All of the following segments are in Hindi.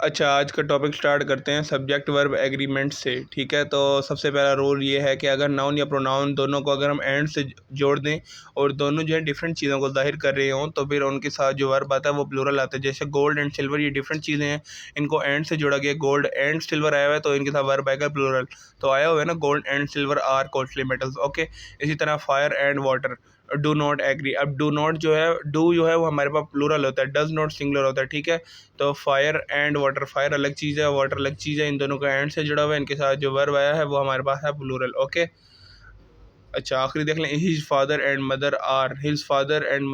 अच्छा, आज का टॉपिक स्टार्ट करते हैं सब्जेक्ट वर्ब एग्रीमेंट से। ठीक है, तो सबसे पहला रूल ये है कि अगर नाउन या प्रोनाउन दोनों को अगर हम एंड से जोड़ दें और दोनों जो है डिफरेंट चीज़ों को ज़ाहिर कर रहे हों, तो फिर उनके साथ जो वर्ब आता है वो प्लूरल आता है। जैसे गोल्ड एंड सिल्वर, ये डिफरेंट चीज़ें हैं, इनको एंड से जोड़ा गया। गोल्ड एंड सिल्वर आया हुआ है तो इनके साथ वर्ब आएगा प्लूरल। तो आया हुआ है ना, gold and silver are costly metals. Okay, इसी तरह fire and water, do not agree. अब डू नॉट जो है, डू जो है वो हमारे पास प्लूरल होता है, डज नॉट सिंगुलर होता है। ठीक है, तो फायर एंड वाटर, फायर अलग चीज़ है, वाटर अलग चीज़ है, इन दोनों का एंड से जुड़ा हुआ है, इनके साथ जो वर्ब आया है वो हमारे पास है प्लूरल। ओके, अच्छा आखिरी देख लें, his father and mother are, his father and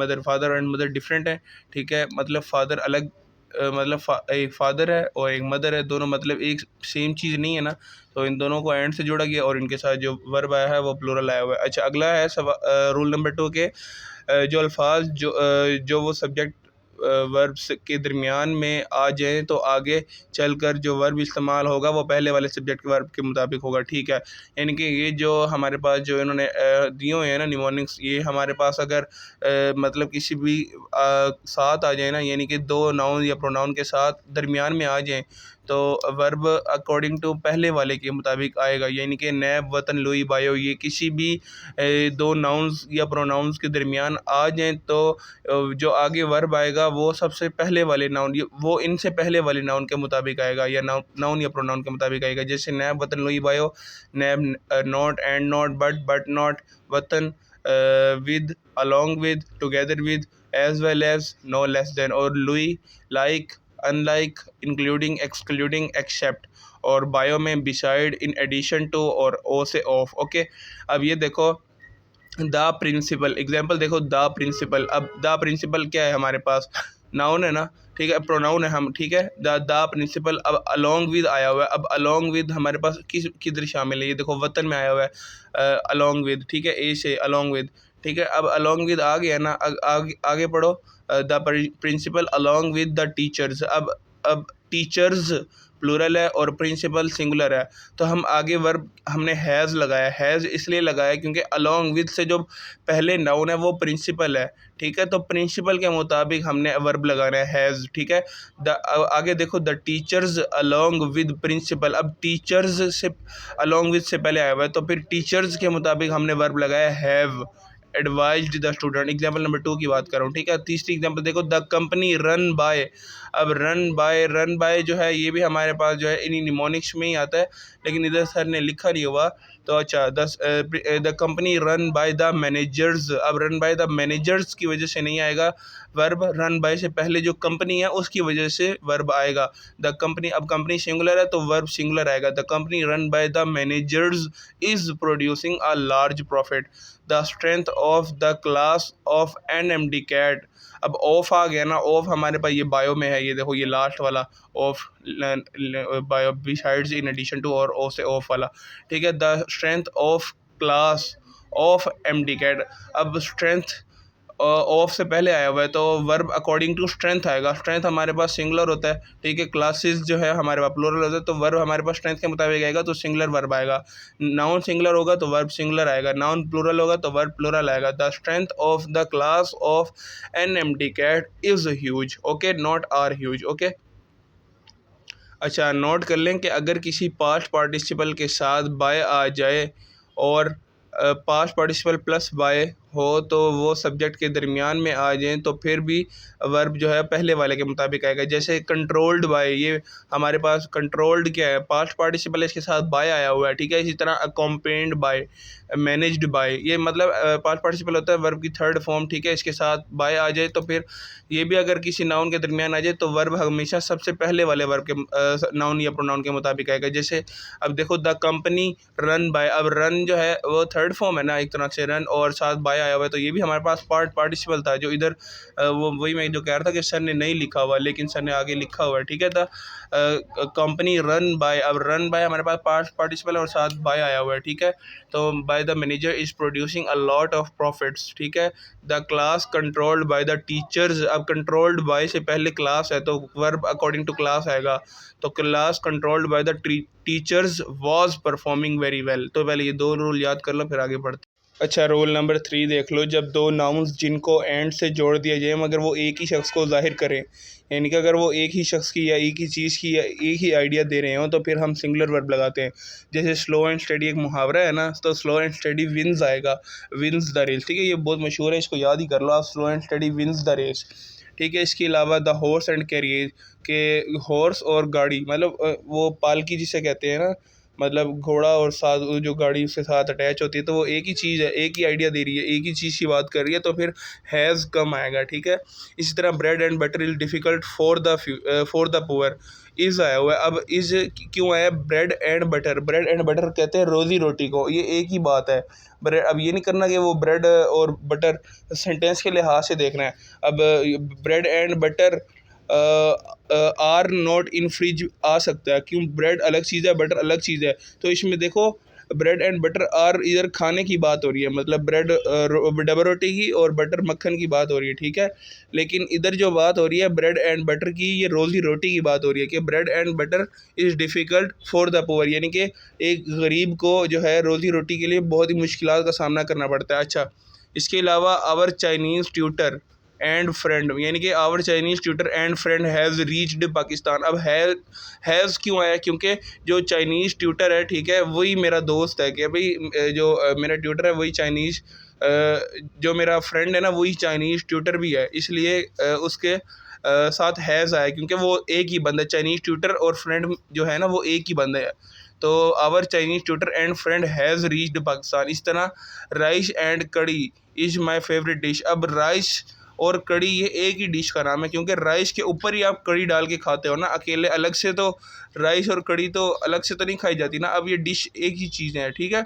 mother different है। ठीक है, मतलब फादर अलग, मतलब एक फादर है और एक मदर है, दोनों मतलब एक सेम चीज़ नहीं है ना, तो इन दोनों को एंड से जोड़ा गया और इनके साथ जो वर्ब आया है वो प्लूरल आया हुआ है। अच्छा, अगला है रूल नंबर 2 के जो अल्फाज जो वो सब्जेक्ट वर्ब्स के दरमियान में आ जाएँ तो आगे चलकर जो वर्ब इस्तेमाल होगा वो पहले वाले सब्जेक्ट के वर्ब के मुताबिक होगा। ठीक है, यानी कि ये जो हमारे पास जो इन्होंने दिए हुए हैं ना निमोनिक्स, ये हमारे पास अगर मतलब किसी भी साथ आ जाए ना, यानी कि दो नाउन या प्रोनाउन के साथ दरमियान में आ जाएँ, तो वर्ब अकॉर्डिंग टू पहले वाले के मुताबिक आएगा। यानी कि नैब, वतन, लुई, बायो, ये किसी भी दो नाउन्स या प्रोनाउंस के दरमियान आ जाएँ तो जो आगे वर्ब आएगा वो सबसे पहले वाले नाउन, वो इनसे पहले वाले नाउन के मुताबिक आएगा, या नाउन या प्रोनाउन के मुताबिक आएगा। जैसे नैब, वतन, लुई, बायो, नैब not, and not, but not, वतन with, along with, together with, as well as, no less than, और लुई like, unlike, including, excluding, except, और बायो में बिसाइड, इन एडिशन टू, और ओ से ऑफ। ओके, अब ये देखो द प्रिंसिपल, एग्जाम्पल देखो द प्रिंसिपल। अब द प्रिंसिपल क्या है हमारे पास, नाउन है ना, ठीक है, प्रोनाउन है हम, ठीक है, द प्रिंसिपल। अब अलोंग विद आया हुआ है, अब अलोंग विद हमारे पास किधर शामिल है, ये देखो वतन में आया हुआ है अलोंग विद। ठीक है, ए से अलोंग विद। ठीक है, अब अलोंग विद आ गया ना, आगे पढ़ो, the principal along with the teachers. अब टीचर्स प्लूरल है और प्रिंसिपल सिंगुलर है, तो हम आगे वर्ब हमने हैज़ लगाया। हैज़ इसलिए लगाया क्योंकि अलोंग विद से जो पहले नाउन है वो प्रिंसिपल है। ठीक है, तो प्रिंसिपल के मुताबिक हमने वर्ब लगाना है हैज़। ठीक है, आगे देखो, the teachers along with principal. अब टीचर्स से अलोंग विद से पहले आया हुआ है, तो फिर टीचर्स के मुताबिक हमने वर्ब लगाया have advised the student. Example number 2 की बात कर रहा हूँ। ठीक है, तीसरी एग्जाम्पल देखो, द कंपनी रन बाय। अब रन बाय जो है ये भी हमारे पास जो है इन्हीं निमोनिक्स में ही आता है, लेकिन इधर सर ने लिखा नहीं हुआ। तो अच्छा, the company run by the managers. अब रन बाय द मैनेजर्स की वजह से नहीं आएगा वर्ब, रन बाय से पहले जो कंपनी है उसकी वजह से वर्ब आएगा। द कंपनी, अब कंपनी सिंगुलर है तो वर्ब सिंगुलर आएगा। The company run by the managers is producing a large profit. The strength of the class of NMD cat. अब ऑफ आ गया ना, ऑफ हमारे पास ये बायो में है, ये देखो ये लास्ट वाला ऑफ, बायो बिसाइड्स, इन एडिशन टू, और ओ से ऑफ वाला। ठीक है, the strength of class of MD cat. अब स्ट्रेंथ ऑफ से पहले आया हुआ है तो वर्ब अकॉर्डिंग टू स्ट्रेंथ आएगा। स्ट्रेंथ हमारे पास सिंगुलर होता है, ठीक है, क्लासेस जो है हमारे पास प्लूरल होता है, तो वर्ब हमारे पास स्ट्रेंथ के मुताबिक आएगा तो सिंगुलर वर्ब आएगा। नाउन सिंगुलर होगा तो वर्ब सिंगुलर आएगा, नाउन प्लूरल होगा तो वर्ब प्लूरल आएगा। The strength of the class of NMD cat is huge. Okay, not are huge. Okay, अच्छा नोट कर लें कि अगर किसी पास्ट पार्टिसिपल के साथ बाय आ जाए और पास्ट पार्टिसिपल प्लस बाय हो तो वो सब्जेक्ट के दरमियान में आ जाएं, तो फिर भी वर्ब जो है पहले वाले के मुताबिक आएगा। जैसे कंट्रोल्ड बाय, ये हमारे पास कंट्रोल्ड क्या है, पास्ट पार्टिसिपल इसके साथ बाय आया हुआ है। ठीक है, इसी तरह अकम्पेन्ड बाय, मैनेज्ड बाय, ये मतलब पास्ट पार्टिसिपल होता है वर्ब की थर्ड फॉर्म। ठीक है, इसके साथ बाय आ जाए तो फिर ये भी अगर किसी नाउन के दरमियान आ जाए तो वर्ब हमेशा सबसे पहले वाले वर्ब के नाउन या प्रोनाउन के मुताबिक आएगा। जैसे अब देखो, द कंपनी रन बाय। अब रन जो है वो थर्ड फॉर्म है ना एक तरह से, रन और साथ बाय आया हुआ है, तो ये भी हमारे पास पार्टिसिपल था जो इधर वो वही मैं जो कह रहा था कि सर ने नहीं लिखा हुआ, लेकिन सर ने आगे लिखा हुआ है। ठीक है, द कंपनी रन बाय। अब रन बाय हमारे पास पास्ट पार्टिसिपल और साथ बाय आया हुआ है। ठीक है, तो by the manager is producing a lot of profits. ठीक है, the class controlled by the teachers. अब कंट्रोल्ड बाय से पहले क्लास है तो वर्ब अकॉर्डिंग टू क्लास आएगा, तो class controlled by the teachers was performing very well. तो पहले ये दो रूल याद कर लो फिर आगे बढ़ते। अच्छा, रोल नंबर 3 देख लो। जब दो नाउन्स जिनको एंड से जोड़ दिया जाए मगर वो एक ही शख्स को ज़ाहिर करें, यानी कि अगर वो एक ही शख्स की या एक ही चीज़ की या एक ही आइडिया दे रहे हों तो फिर हम सिंगुलर वर्ब लगाते हैं। जैसे स्लो एंड स्टडी एक मुहावरा है ना, तो स्लो एंड स्टडी विंस आएगा, विंस द रेस। ठीक है, ये बहुत मशहूर है, इसको याद ही कर लो आप, slow and study wins the race. ठीक है, इसके अलावा द हॉर्स एंड कैरियर के हॉर्स और गाड़ी, मतलब वो पालकी जिसे कहते हैं ना, मतलब घोड़ा और साथ वो जो गाड़ी उसके साथ अटैच होती है, तो वो एक ही चीज़ है, एक ही आइडिया दे रही है, एक ही चीज़ की बात कर रही है, तो फिर हैज़ कम आएगा। ठीक है, इसी तरह bread and butter is difficult for the poor, is आया हुआ है। अब इज़ क्यों आया? Bread and butter, bread and butter कहते हैं रोज़ी रोटी को, ये एक ही बात है। ब्रेड, अब ये नहीं करना कि वो ब्रेड और बटर सेंटेंस के लिहाज से देखना है। अब bread and butter are not in fridge आ सकता है, क्यों? ब्रेड अलग चीज़ है, बटर अलग चीज़ है। तो इसमें देखो, ब्रेड एंड बटर आर, इधर खाने की बात हो रही है, मतलब ब्रेड डबल रोटी की और बटर मक्खन की बात हो रही है। ठीक है, लेकिन इधर जो बात हो रही है ब्रेड एंड बटर की, ये रोज़ी रोटी की बात हो रही है कि bread and butter is difficult for the poor, यानी कि एक गरीब को जो है रोज़ी रोटी के लिए बहुत ही मुश्किलात का सामना करना पड़ता है। अच्छा, इसके अलावा our Chinese tutor and friend, यानी कि our Chinese tutor and friend has reached Pakistan. अब हैज़ क्यों आया? क्योंकि जो चाइनीज़ ट्यूटर है, ठीक है, वही मेरा दोस्त है, कि भाई जो मेरा ट्यूटर है वही चाइनीज़, जो मेरा फ्रेंड है ना वही चाइनीज़ ट्यूटर भी है, इसलिए उसके साथ हैज़ आया, क्योंकि वो एक ही बंदा, चाइनीज़ ट्यूटर और फ्रेंड जो है ना वो एक ही बंदा है। तो our Chinese tutor and friend has reached Pakistan. इस तरह rice and kadhi is my favourite dish. अब राइस और कड़ी ये एक ही डिश का नाम है, क्योंकि राइस के ऊपर ही आप कड़ी डाल के खाते हो ना, अकेले अलग से तो राइस और कड़ी तो अलग से तो नहीं खाई जाती ना, अब ये डिश एक ही चीज़ है। ठीक है,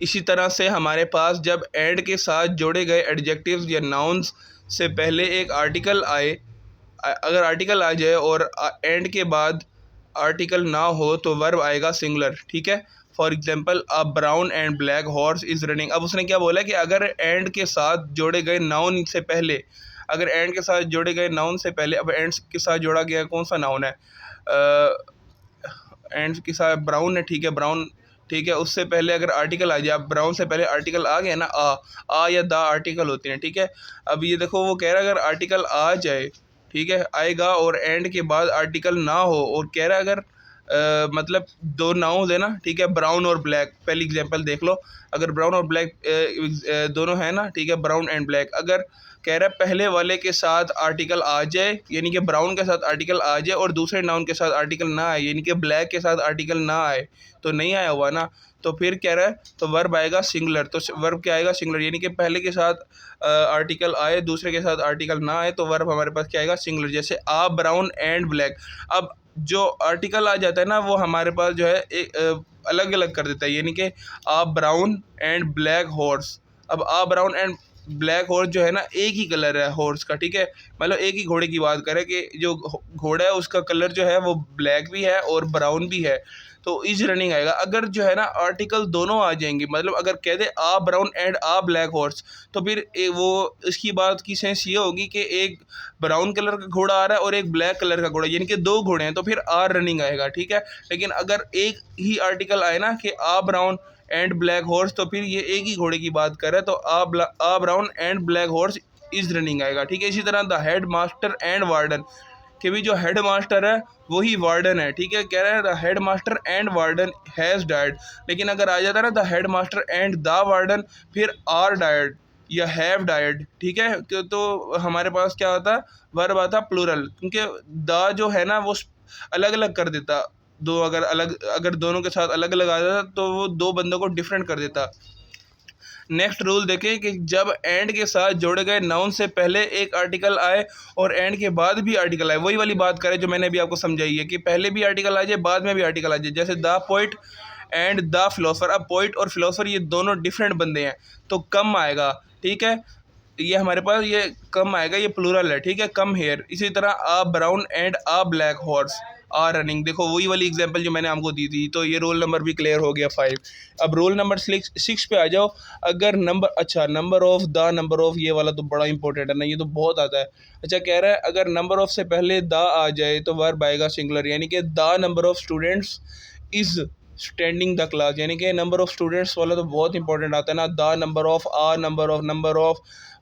इसी तरह से हमारे पास जब एंड के साथ जोड़े गए एडजेक्टिव्स या नाउन्स से पहले एक आर्टिकल आए, अगर आर्टिकल आ जाए और एंड के बाद आर्टिकल ना हो तो वर्ब आएगा सिंगुलर। ठीक है, for example a brown and black horse is running. अब उसने क्या बोला कि अगर एंड के साथ जोड़े गए नाउन से पहले, अगर एंड के साथ जोड़े गए नाउन से पहले, अब एंड के साथ जोड़ा गया कौन सा नाउन है? एंड के साथ ब्राउन है, ठीक है, ब्राउन, ठीक है, उससे पहले अगर आर्टिकल आ जाए, अब ब्राउन से पहले आर्टिकल आ गया ना, आ या दा आर्टिकल होते हैं। ठीक है, अब ये देखो वो कह रहा है अगर आर्टिकल आ जाए, ठीक है, आएगा और एंड के बाद आर्टिकल ना हो, और कह रहा है अगर मतलब दो नाउन है ना, ठीक है, ब्राउन और ब्लैक, पहली एग्जांपल देख लो, अगर ब्राउन और ब्लैक दोनों है ना, ठीक है, ब्राउन एंड ब्लैक, अगर कह रहा है पहले वाले के साथ आर्टिकल आ जाए, यानी कि ब्राउन के साथ आर्टिकल आ जाए और दूसरे नाउन के साथ आर्टिकल ना आए, यानी कि ब्लैक के साथ आर्टिकल ना आए, तो नहीं आया हुआ ना, तो फिर कह रहा है तो वर्ब आएगा सिंगुलर। तो वर्ब क्या आएगा? सिंगुलर, यानी कि पहले के साथ आर्टिकल आए, दूसरे के साथ आर्टिकल ना आए, तो वर्ब हमारे पास क्या आएगा? सिंगुलर। जैसे आ ब्राउन एंड ब्लैक, अब जो आर्टिकल आ जाता है ना वो हमारे पास जो है एक अलग अलग कर देता है, यानी कि आ ब्राउन एंड ब्लैक हॉर्स। अब आ ब्राउन एंड ब्लैक हॉर्स जो है ना एक ही कलर है हॉर्स का, ठीक है, मतलब एक ही घोड़े की बात करें कि जो घोड़ा है उसका कलर जो है वो ब्लैक भी है और ब्राउन भी है, तो इज रनिंग आएगा। अगर जो है ना आर्टिकल दोनों आ जाएंगे, मतलब अगर कह दे a brown and a black horse, तो फिर वो इसकी बात की सेंस ये होगी कि एक ब्राउन कलर का घोड़ा आ रहा है और एक ब्लैक कलर का घोड़ा, यानी कि दो घोड़े हैं, तो फिर आर रनिंग आएगा। ठीक है, लेकिन अगर एक ही आर्टिकल आए ना कि आ ब्राउन एंड ब्लैक हॉर्स, तो फिर ये एक ही घोड़े की बात कर रहा है, तो a brown and black horse is running आएगा। ठीक है, इसी तरह the head master and warden, कि भी जो हेड मास्टर है वही वार्डन है। ठीक है, कह रहे हैं the head master and warden has died, लेकिन अगर आ जाता है ना the head master and the warden, फिर आर डाइड या हैव डाइड। ठीक है, तो हमारे पास क्या होता? वर्ब आता प्लूरल, क्योंकि द जो है ना वो अलग अलग कर देता, दो अगर अलग, अगर दोनों के साथ अलग अलग आ जाता तो वो दो बंदों को डिफरेंट कर देता। नेक्स्ट रूल देखें कि जब एंड के साथ जोड़े गए नाउन से पहले एक आर्टिकल आए और एंड के बाद भी आर्टिकल आए, वही वाली बात करें जो मैंने अभी आपको समझाई है कि पहले भी आर्टिकल आ जाए बाद में भी आर्टिकल आ जाए। जैसे the poet and the philosopher, अब पोइट और फिलोसफर ये दोनों डिफरेंट बंदे हैं, तो कम आएगा। ठीक है, ये हमारे पास ये कम आएगा, ये प्लूरल है। ठीक है, कम हेयर। इसी तरह a brown and a black horse are running, देखो वही वाली एग्जांपल जो मैंने आपको दी थी, तो ये रोल नंबर भी क्लियर हो गया 5। अब रोल नंबर 6 पे आ जाओ। अगर नंबर, अच्छा number of, the number of, ये वाला तो बड़ा इंपॉर्टेंट है ना, ये तो बहुत आता है। अच्छा, कह रहा है अगर नंबर ऑफ से पहले द आ जाए तो वर्ब आएगा सिंगुलर, यानी कि the number of students is standing the class, यानी कि नंबर ऑफ़ स्टूडेंट्स वाला तो बहुत इंपॉर्टेंट आता है ना, द नंबर ऑफ़, आ नंबर ऑफ़,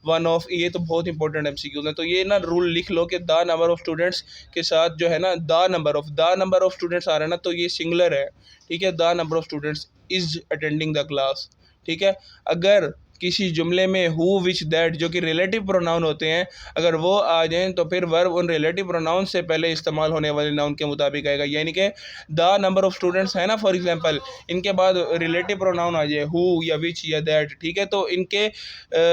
वन ऑफ, ये तो बहुत इंपॉर्टेंट एमसीक्यूज हैं। तो ये ना रूल लिख लो कि द नंबर ऑफ़ स्टूडेंट्स के साथ जो है ना द नंबर ऑफ़ स्टूडेंट्स आ रहा है ना, तो ये सिंगुलर है, ठीक है। The number of students is attending the class, ठीक है। अगर किसी जुमले में हु विच दैट जो कि रिलेटिव प्रोनाउन होते हैं, अगर वो आ जाएं तो फिर वर्ब उन रिलेटिव प्रोनाउन से पहले इस्तेमाल होने वाले नाउन के मुताबिक आएगा। यानी कि द नंबर ऑफ़ स्टूडेंट्स है ना, फॉर एग्जांपल, इनके बाद रिलेटिव प्रोनाउन आ जाए हु या विच या दैट, ठीक है, तो इनके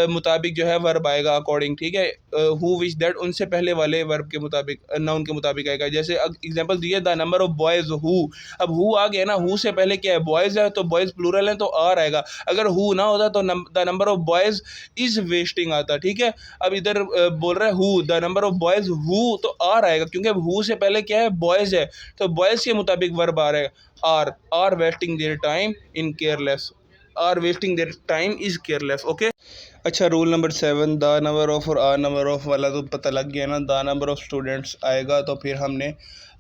मुताबिक जो है वर्ब आएगा अकॉर्डिंग, ठीक है। हु विच दैट उनसे पहले वाले वर्ब के मुताबिक, नाउन के मुताबिक आएगा। जैसे एग्जांपल दिए, the number of boys who, अब हु आ गया ना, हु से पहले क्या है, बॉयज़ है, तो बॉयज़ प्लूरल है तो आर आएगा। अगर हु ना होता तो the number of boys is wasting आता, ठीक है। अब इधर बोल रहा है who, the number of boys who, तो आर आएगा, क्योंकि अब हु से पहले क्या है, बॉयज़ है, तो बॉयज़ के मुताबिक वर्ब आ रहा है are wasting their time in careless, are wasting their time is careless, okay. अच्छा, rule number 7, the number of और आ नंबर ऑफ़ वाला तो पता लग गया ना। द नंबर ऑफ़ स्टूडेंट्स आएगा तो फिर हमने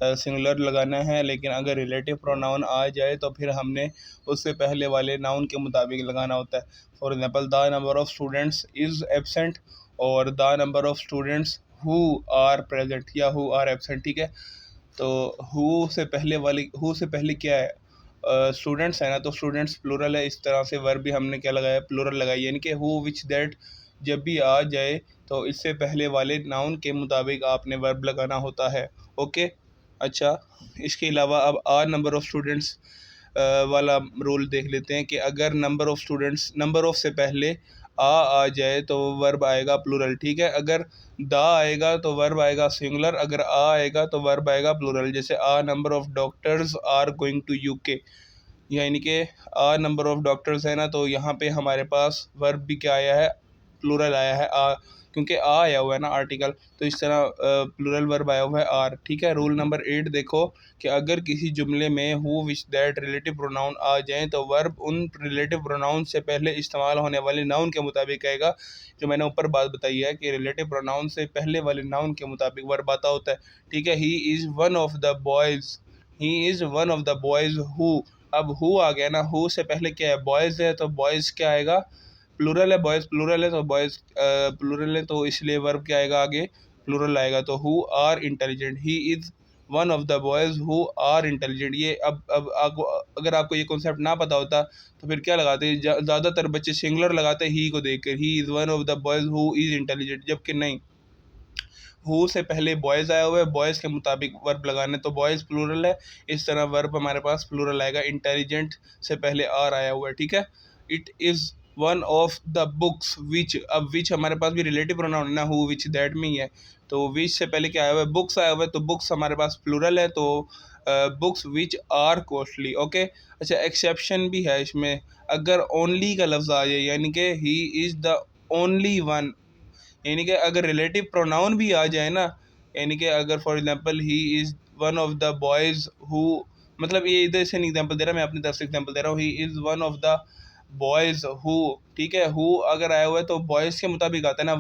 सिंगुलर लगाना है, लेकिन अगर रिलेटिव प्रोनाउन आ जाए तो फिर हमने उससे पहले वाले नाउन के मुताबिक लगाना होता है। For example, the number of students is absent और the number of students who are present या हु आर एब्सेंट, ठीक है। तो हु से पहले क्या है, स्टूडेंट्स है ना, तो स्टूडेंट्स प्लूरल है, इस तरह से वर्ब भी हमने क्या लगाया, प्लूरल लगाई, यानी कि हु विच दैट जब भी आ जाए तो इससे पहले वाले नाउन के मुताबिक आपने वर्ब लगाना होता है, ओके। अच्छा, इसके अलावा अब आ नंबर ऑफ़ स्टूडेंट्स वाला रूल देख लेते हैं कि अगर नंबर ऑफ़ से पहले आ जाए तो वर्ब आएगा प्लूरल, ठीक है। अगर द आएगा तो वर्ब आएगा सिंगुलर, अगर आ आएगा तो वर्ब आएगा प्लूरल। जैसे a number of doctors are going to UK, यानी कि आ नंबर ऑफ़ डॉक्टर्स है ना, तो यहाँ पे हमारे पास वर्ब भी क्या आया है, प्लूरल आया है आ, क्योंकि आ आया हुआ है ना आर्टिकल, तो इस तरह प्लूरल वर्ब आया हुआ है आर, ठीक है। रूल नंबर 8 देखो कि अगर किसी जुमले में who which that relative pronoun आ जाएं तो वर्ब उन रिलेटिव प्रोनाउन से पहले इस्तेमाल होने वाले नाउन के मुताबिक आएगा। जो मैंने ऊपर बात बताई है कि रिलेटिव प्रोनाउन से पहले वाले नाउन के मुताबिक वर्ब आता होता है, ठीक है। ही is one of the boys, he is one of the boys who, अब हु आ गया ना, हु से पहले क्या है, बॉयज़ है, तो बॉयज़ क्या आएगा, प्लूरल है, बॉयज़ प्लूरल है, तो बॉयज़ प्लूरल है, तो इसलिए वर्ब क्या आएगा आगे, प्लूरल आएगा। तो who are intelligent, he is one of the boys who are intelligent. ये अब आपको, अगर आपको ये कॉन्सेप्ट ना पता होता तो फिर क्या लगाते, ज़्यादातर बच्चे सिंगुलर लगाते ही को देख कर, ही is one of the boys who is intelligent, जबकि नहीं, हु से पहले बॉयज़ आया हुआ है, बॉयज़ के मुताबिक वर्ब लगाना है, तो बॉयज़ प्लूरल है, इस तरह वर्ब हमारे पास प्लूरल आएगा। इंटेलिजेंट से पहले आर आया हुआ है, ठीक है। It is one of the books which, अब विच हमारे पास भी रिलेटिव प्रोनाउन है ना, हु विच दैट में ही है, तो विच से पहले क्या आया हुआ है, बुक्स आया हुआ है, तो बुक्स हमारे पास प्लूरल है, तो books which are costly, okay. अच्छा, एक्सेप्शन भी है इसमें, अगर ओनली का लफ्ज़ आ जाए, यानी कि ही इज़ द ओनली वन, यानी कि अगर रिलेटिव प्रोनाउन भी आ जाए ना, यानी कि अगर for example he is one of the boys who, मतलब ये इधर से नहीं एग्जांपल दे रहा, मैं अपनी तरफ से एग्जांपल दे रहा हूँ, ही is one of the boys who, ठीक है। हु अगर आया हुआ है तो बॉयज़ के मुताबिक आता है ना,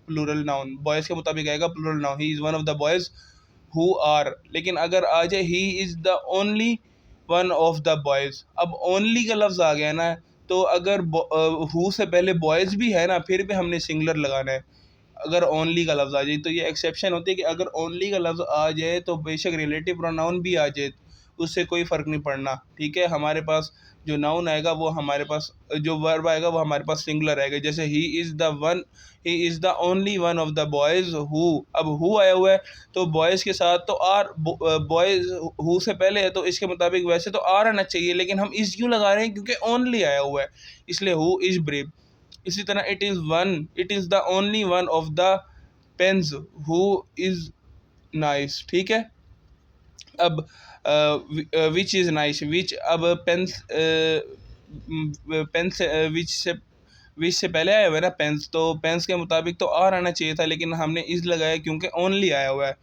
प्लूरल नाउन बॉयज़ के मुताबिक आएगा plural noun, he is one of the boys who are. लेकिन अगर आ जाए he is the only one of the boys, अब ओनली का लफ्ज़ आ गया ना, तो अगर हु से पहले बॉयज़ भी है ना, फिर भी हमने सिंगुलर लगाना है। अगर ओनली का लफ्ज़ आ जाए तो ये एक्सेप्शन होती है कि अगर ओनली का लफ्ज़ आ जाए तो बेशक रिलेटिव प्रोनाउन भी आ जाए, उससे कोई फ़र्क नहीं पड़ना, ठीक है। हमारे पास जो नाउन आएगा वो हमारे पास, जो वर्ब आएगा वो हमारे पास सिंगुलर आएगा। जैसे he is the only one of the boys who, अब हु आया हुआ है तो बॉयज़ के साथ तो आर, बॉयज़ हु से पहले है तो इसके मुताबिक वैसे तो आर आना चाहिए, लेकिन हम इज़ क्यों लगा रहे हैं, क्योंकि ओनली आया हुआ है, इसलिए हु इज़ ब्रेव। इसी तरह it is the only one of the pens who is nice, ठीक है। अब विच इज़ नाइस, विच, अब पेन्स, पेन से विच से पहले आया हुआ है ना पेन्स, तो पेन्स के मुताबिक तो आर आना चाहिए था, लेकिन हमने इज़ लगाया क्योंकि ओनली आया हुआ है,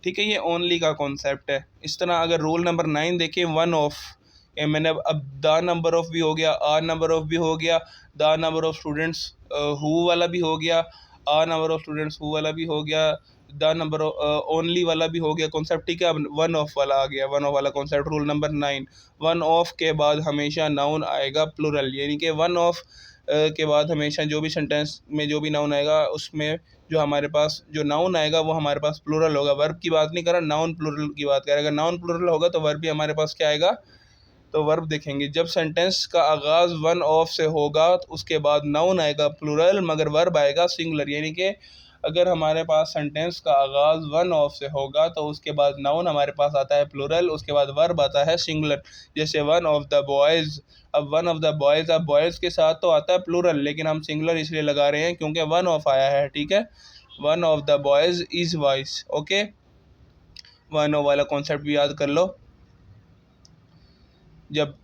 ठीक है। ये ओनली का कॉन्सेप्ट है। इस तरह अगर रूल नंबर 9 देखें, वन ऑफ, ये मैंने अब द नंबर ऑफ़ भी हो गया, आर नंबर ऑफ़ भी हो गया, the number of students who वाला भी हो गया, are number of students who वाला भी हो गया, द नंबर ओनली वाला भी हो गया कॉन्सेप्ट, ठीक है। अब वन ऑफ वाला आ गया, वन ऑफ वाला concept. Rule number 9, one of के बाद हमेशा नाउन आएगा प्लूरल, यानी कि वन ऑफ के बाद हमेशा जो भी सेंटेंस में जो भी नाउन आएगा उसमें जो हमारे पास जो नाउन आएगा वो हमारे पास प्लूरल होगा। वर्ब की बात नहीं कर रहा, नाउन प्लूरल की बात कर रहा है। अगर नाउन प्लूरल होगा तो वर्ब भी हमारे पास क्या आएगा, तो वर्ब देखेंगे जब सेंटेंस का आगाज़ वन ऑफ से होगा तो उसके बाद नाउन आएगा प्लूरल मगर वर्ब आएगा सिंगुलर, यानी कि अगर हमारे पास सेंटेंस का आगाज़ वन ऑफ से होगा तो उसके बाद नाउन हमारे पास आता है प्लूरल, उसके बाद वर्ब आता है सिंगुलर। जैसे वन ऑफ द बॉयज़, अब वन ऑफ द बॉयज़, अब बॉयज़ के साथ तो आता है प्लूरल लेकिन हम सिंगुलर इसलिए लगा रहे हैं क्योंकि वन ऑफ आया है, ठीक है। One of the boys is boys, okay. One of वाला कॉन्सेप्ट भी याद कर लो। जब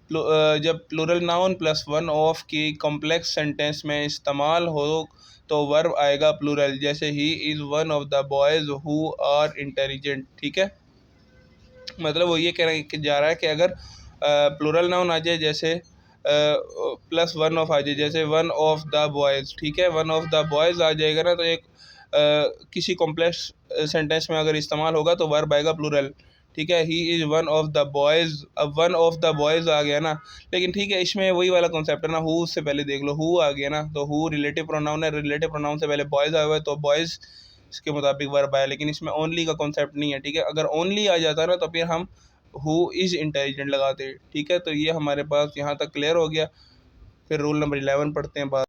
plural noun plus one of की कॉम्प्लेक्स सेंटेंस में इस्तेमाल हो तो वर्ब आएगा प्लूरल। जैसे he is one of the boys who are intelligent, ठीक है। मतलब वो ये कह जा रहा है कि अगर प्लूरल नाउन आ जाए जैसे प्लस वन ऑफ आ जाए, जैसे वन ऑफ द बॉयज़, ठीक है। वन ऑफ द बॉयज़ आ जाएगा ना तो एक किसी कॉम्प्लेक्स सेंटेंस में अगर इस्तेमाल होगा तो वर्ब आएगा प्लूरल, ठीक है। ही is one of the boys, अब वन ऑफ द बॉयज़ आ गया ना, लेकिन ठीक है इसमें वही वाला कॉन्सेप्ट है ना, हु से पहले देख लो, हु आ गया ना तो हु रिलेटिव प्रोनाउन है, रिलेटिव प्रोनाउन से पहले बॉयज़ आया हुआ है तो बॉयज़ इसके मुताबिक वर्ब आया, लेकिन इसमें ओनली का कॉन्सेप्ट नहीं है, ठीक है। अगर ओनली आ जाता ना तो फिर हम हु इज़ इंटेलिजेंट लगाते, ठीक है। तो ये हमारे पास यहाँ तक क्लियर हो गया। फिर रूल नंबर 11 पढ़ते हैं बात।